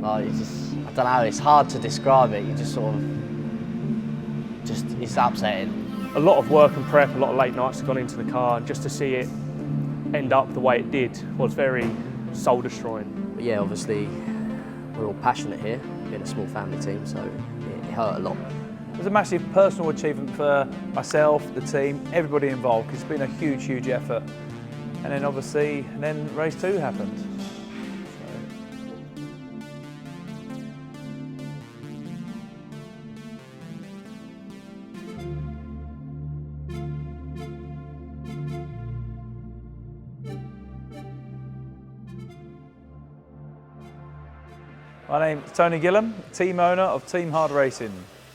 Like, I don't know, it's hard to describe it. You just sort of, it's upsetting. A lot of work and prep, a lot of late nights have gone into the car, and just to see it end up the way it did was very soul destroying. But yeah, obviously we're all passionate here, being a small family team, so it hurt a lot. It was a massive personal achievement for myself, the team, everybody involved, because it's been a huge, huge effort. And then obviously, race 2 happened. My name's Tony Gillam, team owner of Team Hard Racing.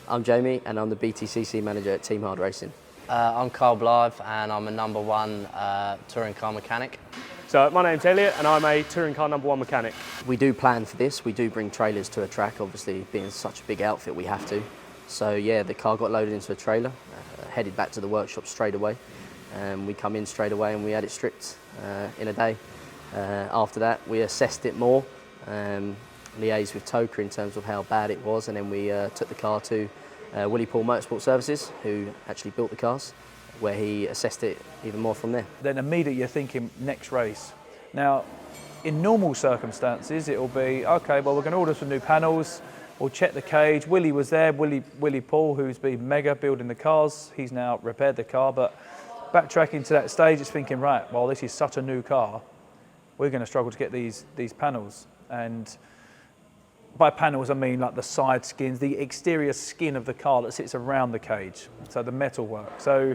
I'm Jamie and I'm the BTCC manager at Team Hard Racing. I'm Carl Blythe and I'm a #1 touring car mechanic. So my name's Elliot and I'm a touring car #1 mechanic. We do plan for this, we do bring trailers to a track, obviously being such a big outfit we have to. So yeah, the car got loaded into a trailer, headed back to the workshop straight away. We come in straight away and we had it stripped in a day. After that we assessed it more. Liaised with Toka in terms of how bad it was, and then we took the car to Willie Paul Motorsport Services, who actually built the cars, where he assessed it even more from there. Then immediately you're thinking next race. Now, in normal circumstances, it'll be, okay, well, we're going to order some new panels, we'll check the cage. Willie was there, Willie Paul, who's been mega building the cars. He's now repaired the car, but backtracking to that stage, it's thinking, right, well, this is such a new car, we're going to struggle to get these panels. And by panels, I mean like the side skins, the exterior skin of the car that sits around the cage, so the metal work. So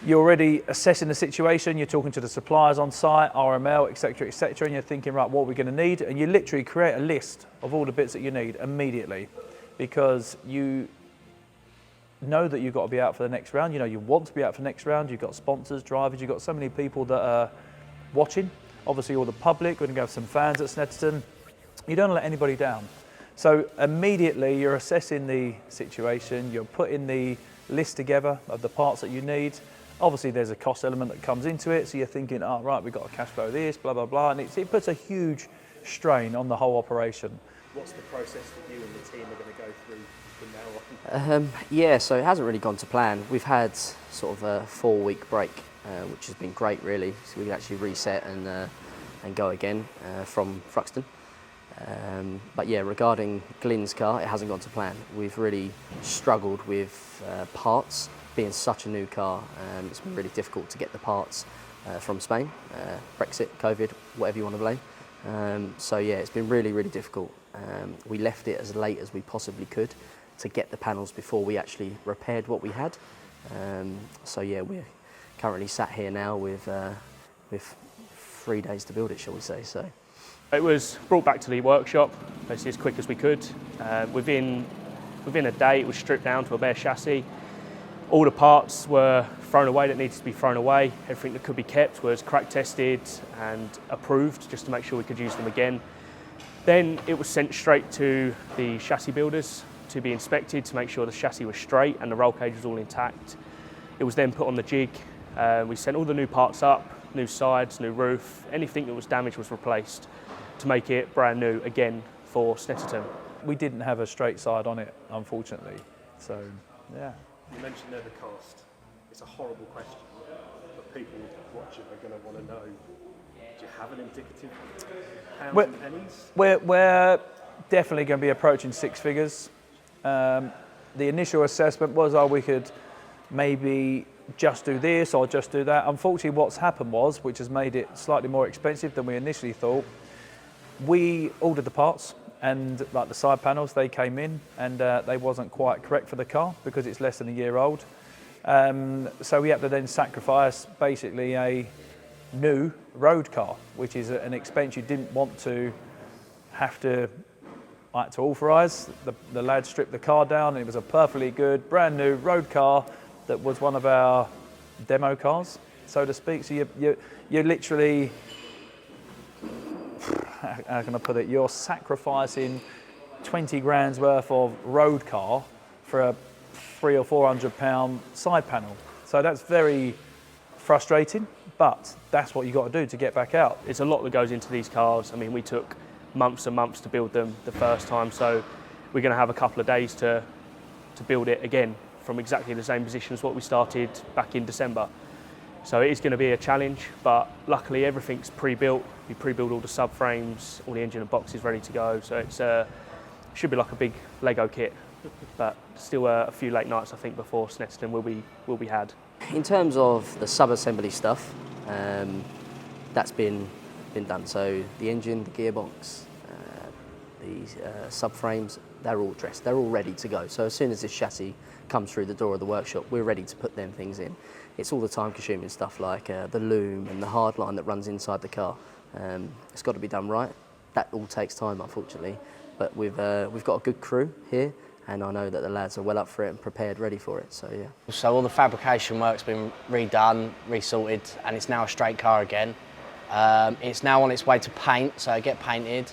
you're already assessing the situation, you're talking to the suppliers on site, RML, etc., and you're thinking, right, what are we going to need? And you literally create a list of all the bits that you need immediately, because you know that you've got to be out for the next round, you know you want to be out for the next round, you've got sponsors, drivers, you've got so many people that are watching, obviously all the public, we're going to have some fans at Snetterton. You don't let anybody down. So immediately you're assessing the situation, you're putting the list together of the parts that you need. Obviously there's a cost element that comes into it, so you're thinking, oh right, we've got to cash flow this, blah, blah, blah, and it puts a huge strain on the whole operation. What's the process that you and the team are going to go through from now on? Yeah, so it hasn't really gone to plan. We've had sort of a 4-week break, which has been great really, so we can actually reset and go again from Fruxton. But yeah, regarding Glynn's car, it hasn't gone to plan. We've really struggled with parts. Being such a new car, it's been really difficult to get the parts from Spain. Brexit, COVID, whatever you want to blame. So yeah, it's been really, really difficult. We left it as late as we possibly could to get the panels before we actually repaired what we had. So yeah, we're currently sat here now with 3 days to build it, shall we say. So. It was brought back to the workshop, basically as quick as we could. Within a day, it was stripped down to a bare chassis. All the parts were thrown away that needed to be thrown away. Everything that could be kept was crack tested and approved, just to make sure we could use them again. Then it was sent straight to the chassis builders to be inspected to make sure the chassis was straight and the roll cage was all intact. It was then put on the jig. We sent all the new parts up, new sides, new roof. Anything that was damaged was replaced to make it brand new again for Snetterton. We didn't have a straight side on it, unfortunately. So, yeah. You mentioned there the cost. It's a horrible question, but people watching are going to want to know, do you have an indicative pounds and pennies? We're definitely going to be approaching 6 figures. The initial assessment was, we could maybe just do this or just do that. Unfortunately, what's happened was, which has made it slightly more expensive than we initially thought, we ordered the parts, and like the side panels, they came in and they wasn't quite correct for the car because it's less than a year old. So we had to then sacrifice basically a new road car, which is an expense you didn't want to have to authorise. The lad stripped the car down and it was a perfectly good, brand new road car that was one of our demo cars, so to speak. So you're literally, how can I put it, you're sacrificing 20 grand's worth of road car for a £300 or £400 side panel. So that's very frustrating, but that's what you got to do to get back out. It's a lot that goes into these cars. I mean, we took months and months to build them the first time, so we're going to have a couple of days to build it again from exactly the same position as what we started back in December. So it is going to be a challenge, but luckily everything's pre-built. We pre-built all the subframes, all the engine and boxes ready to go, so it's should be like a big Lego kit, but still a few late nights I think before Snetterton will be had. In terms of the sub-assembly stuff, that's been done. So the engine, the gearbox, the subframes, they're all dressed. They're all ready to go. So as soon as this chassis comes through the door of the workshop, we're ready to put them things in. It's all the time-consuming stuff like the loom and the hard line that runs inside the car. It's got to be done right. That all takes time, unfortunately. But we've got a good crew here, and I know that the lads are well up for it and prepared, ready for it. So yeah. So all the fabrication work's been redone, resorted, and it's now a straight car again. It's now on its way to paint, so it get painted.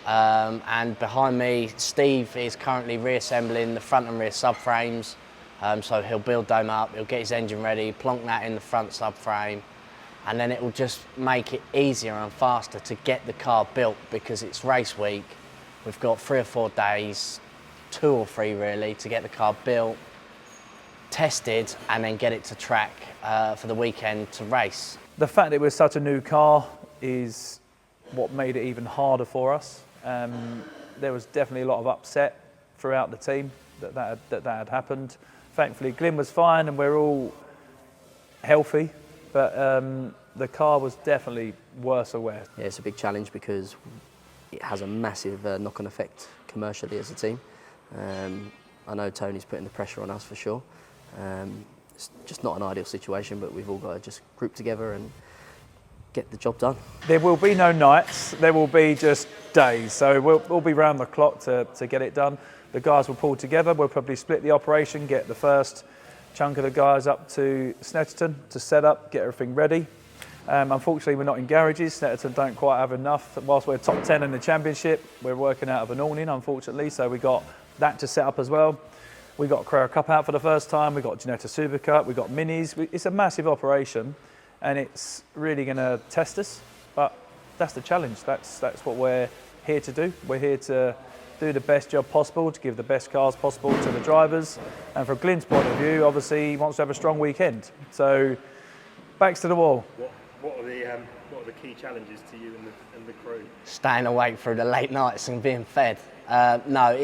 And behind me, Steve is currently reassembling the front and rear subframes. So he'll build them up, he'll get his engine ready, plonk that in the front subframe, and then it will just make it easier and faster to get the car built because it's race week. We've got 3 or 4 days, 2 or 3 really, to get the car built, tested, and then get it to track for the weekend to race. The fact that it was such a new car is what made it even harder for us. There was definitely a lot of upset throughout the team that had happened. Thankfully, Glynn was fine and we're all healthy, but the car was definitely worse aware. Yeah, it's a big challenge because it has a massive knock-on effect commercially as a team. I know Tony's putting the pressure on us for sure. It's just not an ideal situation, but we've all got to just group together and get the job done. There will be no nights, there will be just days. So we'll be round the clock to get it done. The guys will pull together, we'll probably split the operation, get the first chunk of the guys up to Snetterton to set up, get everything ready. Unfortunately, we're not in garages. Snetterton don't quite have enough. Whilst we're top 10 in the championship, we're working out of an awning, unfortunately, so we got that to set up as well. We got Carrera Cup out for the first time, we got Ginetta Super Cup, we got minis. It's a massive operation and it's really going to test us, but that's the challenge. That's what we're here to do. We're here to do the best job possible, to give the best cars possible to the drivers. And from Glynn's point of view, obviously he wants to have a strong weekend. So backs to the wall. What are the key challenges to you and the crew? Staying awake through the late nights and being fed. No,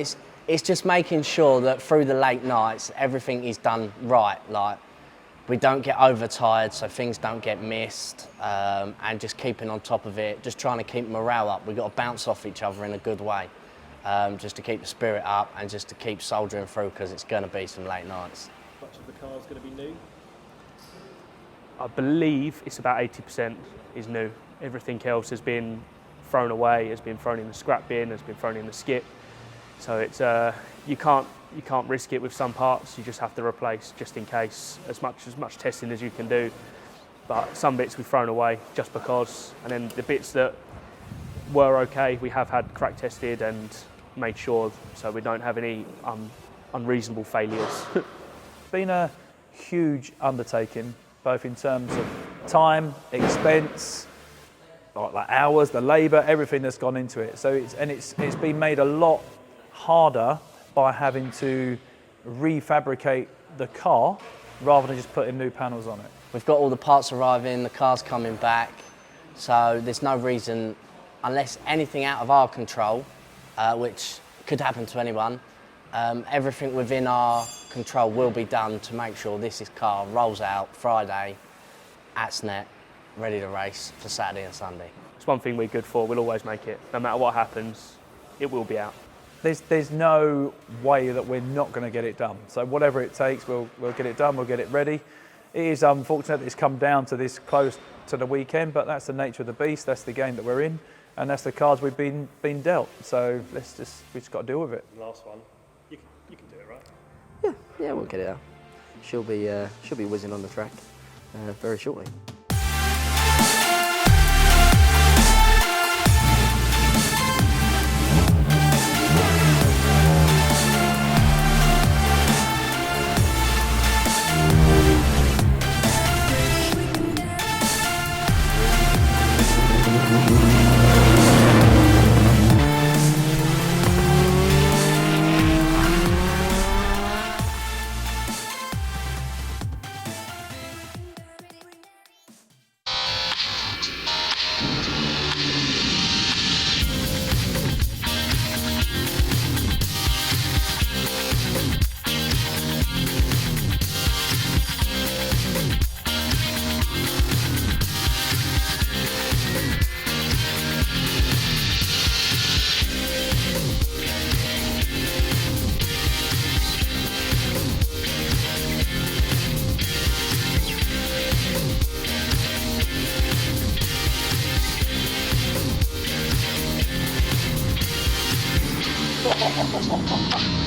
it's just making sure that through the late nights everything is done right. Like we don't get overtired, so things don't get missed, and just keeping on top of it, just trying to keep morale up. We've got to bounce off each other in a good way, just to keep the spirit up and just to keep soldiering through because it's going to be some late nights. Much of the car's going to be new? I believe it's about 80% is new. Everything else has been thrown away, has been thrown in the scrap bin, has been thrown in the skip. So it's you can't risk it with some parts. You just have to replace just in case, as much testing as you can do. But some bits we've thrown away just because, and then the bits that were okay, we have had crack tested and made sure so we don't have any unreasonable failures. It's been a huge undertaking, both in terms of time, expense, like hours, the labour, everything that's gone into it. So it's been made a lot harder by having to refabricate the car rather than just putting new panels on it. We've got all the parts arriving, the car's coming back, so there's no reason, unless anything out of our control, which could happen to anyone, everything within our control will be done to make sure this car rolls out Friday at Snet, ready to race for Saturday and Sunday. It's one thing we're good for, we'll always make it. No matter what happens, it will be out. There's no way that we're not going to get it done. So whatever it takes, we'll get it done, we'll get it ready. It is unfortunate that it's come down to this close to the weekend, but that's the nature of the beast, that's the game that we're in, and that's the cards we've been dealt. So we just got to deal with it. Last one, you can do it, right? Yeah, we'll get it out. She'll be whizzing on the track very shortly. Right.